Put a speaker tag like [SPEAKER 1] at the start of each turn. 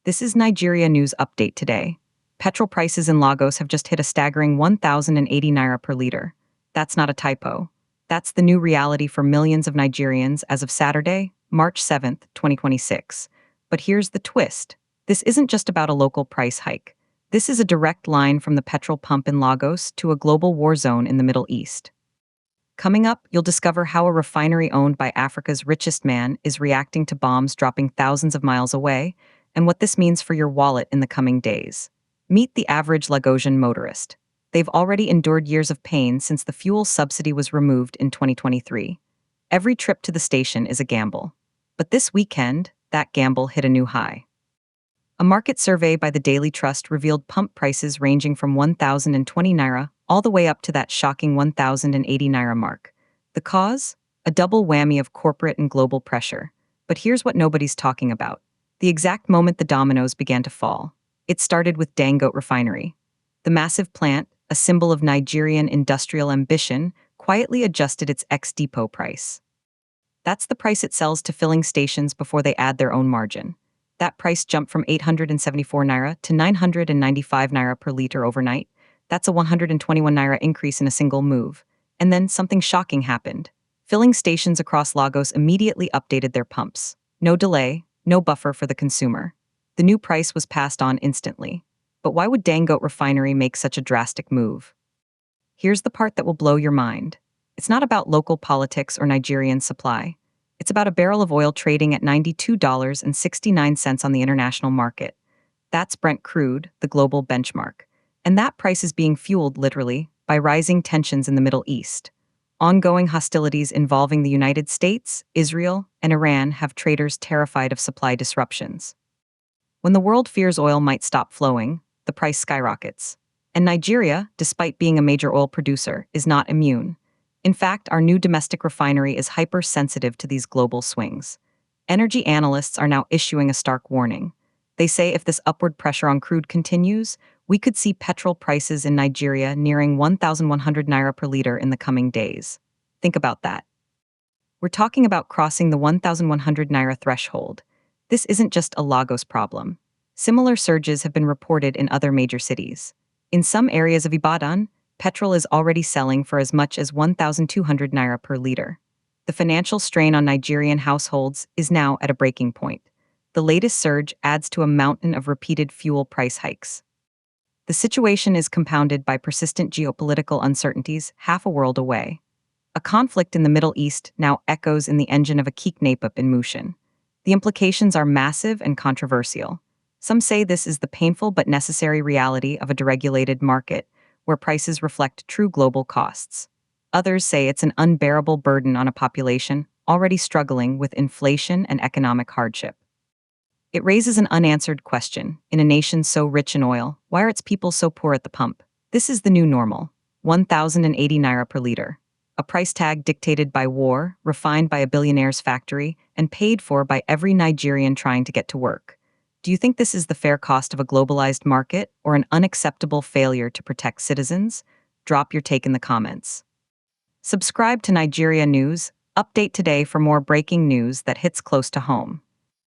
[SPEAKER 1] This is Nigeria News Update today. Petrol prices in Lagos have just hit a staggering 1,080 naira per liter. That's not a typo. That's the new reality for millions of Nigerians as of Saturday, March 7th, 2026. But here's the twist. This isn't just about a local price hike. This is a direct line from the petrol pump in Lagos to a global war zone in the Middle East. Coming up, you'll discover how a refinery owned by Africa's richest man is reacting to bombs dropping thousands of miles away, and what this means for your wallet in the coming days. Meet the average Lagosian motorist. They've already endured years of pain since the fuel subsidy was removed in 2023. Every trip to the station is a gamble. But this weekend, that gamble hit a new high. A market survey by the Daily Trust revealed pump prices ranging from 1,020 naira all the way up to that shocking 1,080 naira mark. The cause? A double whammy of corporate and global pressure. But here's what nobody's talking about. The exact moment the dominoes began to fall. It started with Dangote Refinery. The massive plant, a symbol of Nigerian industrial ambition, quietly adjusted its ex-depot price. That's the price it sells to filling stations before they add their own margin. That price jumped from 874 naira to 995 naira per liter overnight. That's a 121 naira increase in a single move. And then something shocking happened. Filling stations across Lagos immediately updated their pumps. No delay, no buffer for the consumer. The new price was passed on instantly. But why would Dangote Refinery make such a drastic move? Here's the part that will blow your mind. It's not about local politics or Nigerian supply. It's about a barrel of oil trading at $92.69 on the international market. That's Brent crude, the global benchmark. And that price is being fueled, literally, by rising tensions in the Middle East. Ongoing hostilities involving the United States, Israel, and Iran have traders terrified of supply disruptions. When the world fears oil might stop flowing, the price skyrockets. And Nigeria, despite being a major oil producer, is not immune. In fact, our new domestic refinery is hypersensitive to these global swings. Energy analysts are now issuing a stark warning. They say if this upward pressure on crude continues, we could see petrol prices in Nigeria nearing 1,100 naira per liter in the coming days. Think about that. We're talking about crossing the 1,100 naira threshold. This isn't just a Lagos problem. Similar surges have been reported in other major cities. In some areas of Ibadan, petrol is already selling for as much as 1,200 naira per liter. The financial strain on Nigerian households is now at a breaking point. The latest surge adds to a mountain of repeated fuel price hikes. The situation is compounded by persistent geopolitical uncertainties half a world away. A conflict in the Middle East now echoes in the engine of a kidnap in motion. The implications are massive and controversial. Some say this is the painful but necessary reality of a deregulated market, where prices reflect true global costs. Others say it's an unbearable burden on a population already struggling with inflation and economic hardship. It raises an unanswered question. In a nation so rich in oil, why are its people so poor at the pump? This is the new normal. 1,080 naira per liter. A price tag dictated by war, refined by a billionaire's factory, and paid for by every Nigerian trying to get to work. Do you think this is the fair cost of a globalized market or an unacceptable failure to protect citizens? Drop your take in the comments. Subscribe to Nigeria News. Update today for more breaking news that hits close to home.